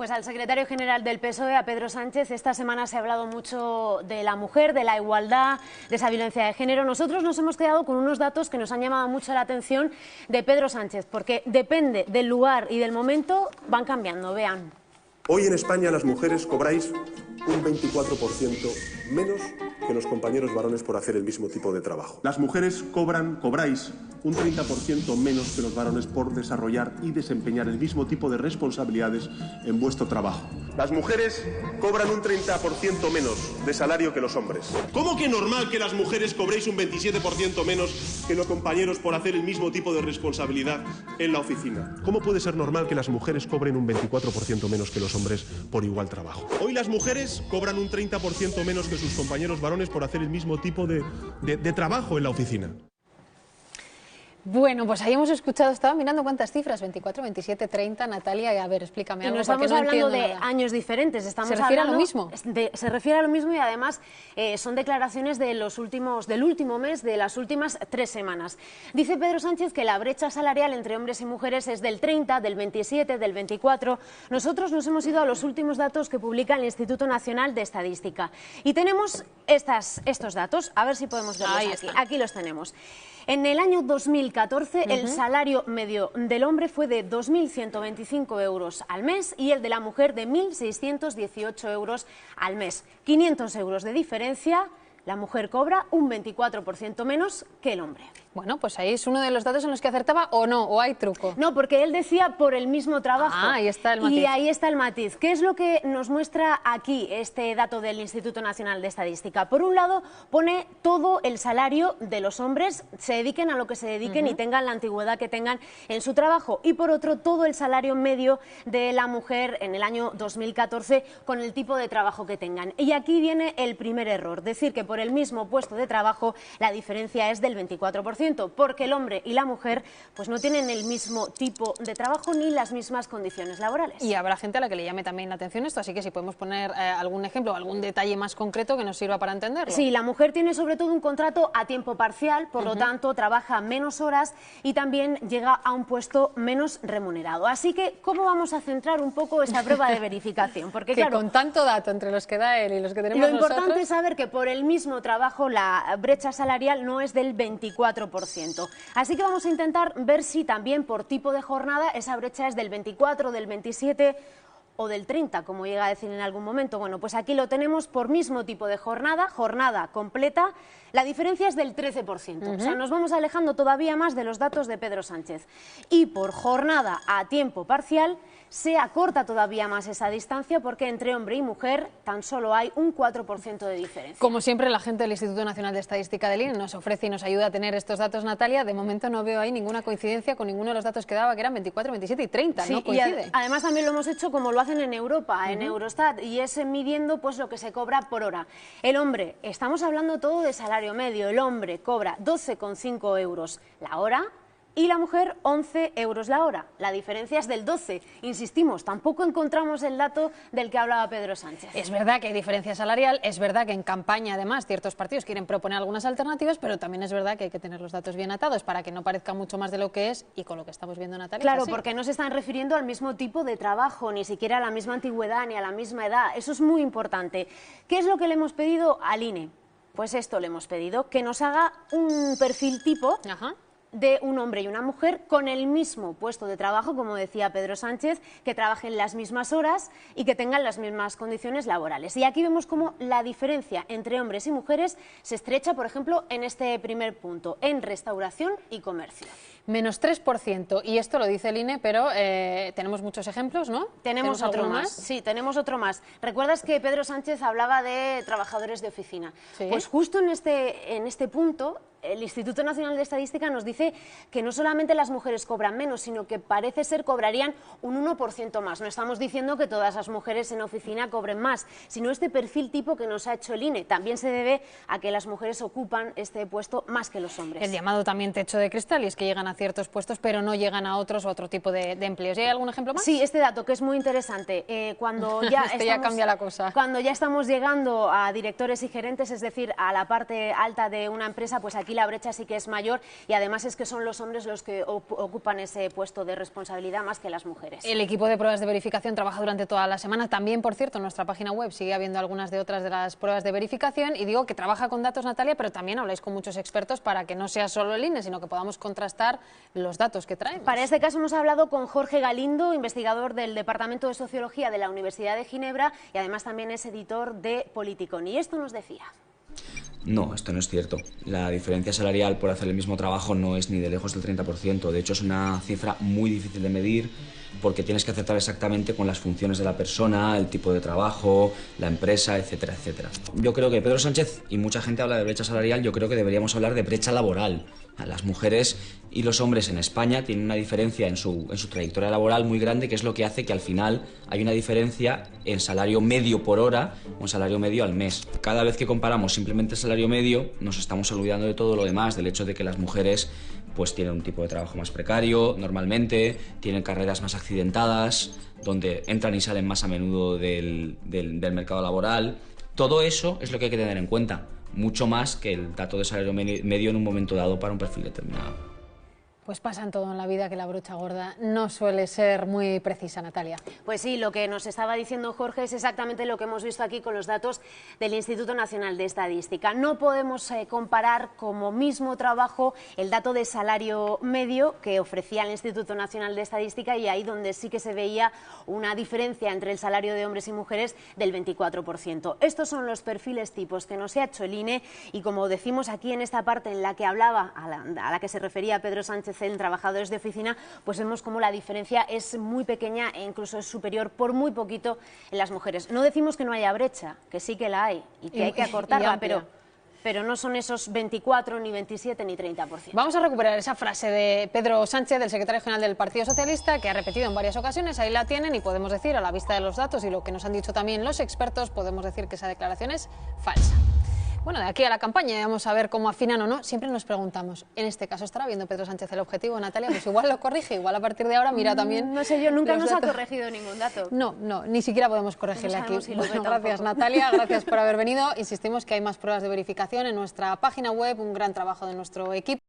Pues al secretario general del PSOE, a Pedro Sánchez, esta semana se ha hablado mucho de la mujer, de la igualdad, de esa violencia de género. Nosotros nos hemos quedado con unos datos que nos han llamado mucho la atención de Pedro Sánchez, porque depende del lugar y del momento, van cambiando. Vean. Hoy en España las mujeres cobráis un 24% menos que los compañeros varones por hacer el mismo tipo de trabajo. Las mujeres cobráis un 30% menos que los varones por desarrollar y desempeñar el mismo tipo de responsabilidades en vuestro trabajo. Las mujeres cobran un 30% menos de salario que los hombres. ¿Cómo que normal que las mujeres cobréis un 27% menos que los compañeros por hacer el mismo tipo de responsabilidad en la oficina? ¿Cómo puede ser normal que las mujeres cobren un 24% menos que los hombres por igual trabajo? Hoy las mujeres cobran un 30% menos que sus compañeros varones por hacer el mismo tipo de trabajo en la oficina. Bueno, pues ahí hemos escuchado, estaba mirando cuántas cifras, 24, 27, 30, Natalia, a ver, explícame algo. Y no estamos hablando de años diferentes, ¿Se refiere a lo mismo? Se refiere a lo mismo y además son declaraciones del último mes, de las últimas 3 semanas. Dice Pedro Sánchez que la brecha salarial entre hombres y mujeres es del 30, del 27, del 24. Nosotros nos hemos ido a los últimos datos que publica el Instituto Nacional de Estadística y tenemos estos datos, a ver si podemos verlos aquí. Aquí los tenemos. En el año 2014 el salario medio del hombre fue de 2.125 euros al mes y el de la mujer de 1.618 euros al mes. 500 euros de diferencia, la mujer cobra un 24% menos que el hombre. Bueno, pues ahí es uno de los datos en los que acertaba o no, o hay truco. No, porque él decía por el mismo trabajo. Ah, ahí está el matiz. Y ahí está el matiz. ¿Qué es lo que nos muestra aquí este dato del Instituto Nacional de Estadística? Por un lado, pone todo el salario de los hombres, se dediquen a lo que se dediquen y tengan la antigüedad que tengan en su trabajo. Y por otro, todo el salario medio de la mujer en el año 2014 con el tipo de trabajo que tengan. Y aquí viene el primer error, decir que por el mismo puesto de trabajo la diferencia es del 24%. Porque el hombre y la mujer pues no tienen el mismo tipo de trabajo ni las mismas condiciones laborales. Y habrá gente a la que le llame también la atención esto, así que si podemos poner algún ejemplo, algún detalle más concreto que nos sirva para entenderlo. Sí, la mujer tiene sobre todo un contrato a tiempo parcial, por lo tanto trabaja menos horas y también llega a un puesto menos remunerado. Así que, ¿cómo vamos a centrar un poco esa prueba de verificación? Porque que claro, con tanto dato entre los que da él y los que tenemos nosotros... Lo importante es saber que por el mismo trabajo la brecha salarial no es del 24%. Así que vamos a intentar ver si también por tipo de jornada esa brecha es del 24, del 27 o del 30, como llega a decir en algún momento. Bueno, pues aquí lo tenemos por mismo tipo de jornada completa, la diferencia es del 13%. O sea, nos vamos alejando todavía más de los datos de Pedro Sánchez. Y por jornada a tiempo parcial se acorta todavía más esa distancia porque entre hombre y mujer tan solo hay un 4% de diferencia. Como siempre, la gente del Instituto Nacional de Estadística del INE nos ofrece y nos ayuda a tener estos datos, Natalia. De momento no veo ahí ninguna coincidencia con ninguno de los datos que daba, que eran 24, 27 y 30, sí, no coincide. Y además también lo hemos hecho como lo hacen en Europa, en Eurostat, y es midiendo pues lo que se cobra por hora. El hombre, estamos hablando todo de salario medio, el hombre cobra 12,5 euros la hora, y la mujer 11 euros la hora. La diferencia es del 12. Insistimos, tampoco encontramos el dato del que hablaba Pedro Sánchez. Es verdad que hay diferencia salarial, es verdad que en campaña además ciertos partidos quieren proponer algunas alternativas, pero también es verdad que hay que tener los datos bien atados para que no parezca mucho más de lo que es y con lo que estamos viendo, Natalia. Claro, porque no se están refiriendo al mismo tipo de trabajo, ni siquiera a la misma antigüedad ni a la misma edad. Eso es muy importante. ¿Qué es lo que le hemos pedido al INE? Pues esto le hemos pedido, que nos haga un perfil tipo de un hombre y una mujer con el mismo puesto de trabajo, como decía Pedro Sánchez, que trabajen las mismas horas y que tengan las mismas condiciones laborales. Y aquí vemos cómo la diferencia entre hombres y mujeres se estrecha, por ejemplo, en este primer punto, en restauración y comercio. Menos 3%, y esto lo dice el INE, pero tenemos muchos ejemplos, ¿no? Tenemos otro más. Sí, tenemos otro más. ¿Recuerdas que Pedro Sánchez hablaba de trabajadores de oficina? Sí. Pues justo en este punto el Instituto Nacional de Estadística nos dice que no solamente las mujeres cobran menos, sino que parece ser cobrarían un 1% más. No estamos diciendo que todas las mujeres en oficina cobren más, sino este perfil tipo que nos ha hecho el INE. También se debe a que las mujeres ocupan este puesto más que los hombres. El llamado también techo de cristal, y es que llegan a ciertos puestos, pero no llegan a otros o otro tipo de empleos. ¿Y hay algún ejemplo más? Sí, este dato que es muy interesante. Cuando ya ya cambia la cosa. Cuando ya estamos llegando a directores y gerentes, es decir, a la parte alta de una empresa, pues aquí aquí la brecha sí que es mayor y además es que son los hombres los que ocupan ese puesto de responsabilidad más que las mujeres. El equipo de pruebas de verificación trabaja durante toda la semana. También, por cierto, en nuestra página web sigue habiendo algunas de otras de las pruebas de verificación. Y digo que trabaja con datos, Natalia, pero también habláis con muchos expertos para que no sea solo el INE, sino que podamos contrastar los datos que traemos. Para este caso hemos hablado con Jorge Galindo, investigador del Departamento de Sociología de la Universidad de Ginebra y además también es editor de Politicon. Y esto nos decía. No, esto no es cierto. La diferencia salarial por hacer el mismo trabajo no es ni de lejos del 30%. De hecho, es una cifra muy difícil de medir porque tienes que acertar exactamente con las funciones de la persona, el tipo de trabajo, la empresa, etcétera, etcétera. Yo creo que Pedro Sánchez, y mucha gente habla de brecha salarial, yo creo que deberíamos hablar de brecha laboral. Las mujeres y los hombres en España tienen una diferencia en su trayectoria laboral muy grande, que es lo que hace que al final hay una diferencia en salario medio por hora o en salario medio al mes. Cada vez que comparamos simplemente el salario medio, nos estamos olvidando de todo lo demás, del hecho de que las mujeres pues tienen un tipo de trabajo más precario, normalmente, tienen carreras más accidentadas, donde entran y salen más a menudo del mercado laboral. Todo eso es lo que hay que tener en cuenta, mucho más que el dato de salario medio en un momento dado para un perfil determinado. Pues pasa en todo en la vida que la brocha gorda no suele ser muy precisa, Natalia. Pues sí, lo que nos estaba diciendo Jorge es exactamente lo que hemos visto aquí con los datos del Instituto Nacional de Estadística. No podemos comparar como mismo trabajo el dato de salario medio que ofrecía el Instituto Nacional de Estadística y ahí donde sí que se veía una diferencia entre el salario de hombres y mujeres del 24%. Estos son los perfiles tipos que nos ha hecho el INE y como decimos aquí en esta parte en la que hablaba, a la que se refería Pedro Sánchez en trabajadores de oficina, pues vemos como la diferencia es muy pequeña e incluso es superior por muy poquito en las mujeres. No decimos que no haya brecha, que sí que la hay y que hay que acortarla, pero no son esos 24, ni 27, ni 30%. Vamos a recuperar esa frase de Pedro Sánchez, del secretario general del Partido Socialista, que ha repetido en varias ocasiones, ahí la tienen y podemos decir, a la vista de los datos y lo que nos han dicho también los expertos, podemos decir que esa declaración es falsa. Bueno, de aquí a la campaña vamos a ver cómo afinan o no. Siempre nos preguntamos, en este caso, ¿estará viendo Pedro Sánchez el objetivo, Natalia? Pues igual lo corrige, igual a partir de ahora mira también. No sé, yo nunca nos datos. ha corregido ningún dato. No, ni siquiera podemos corregirle aquí. Si bueno, gracias Natalia, gracias por haber venido. Insistimos que hay más pruebas de verificación en nuestra página web, un gran trabajo de nuestro equipo.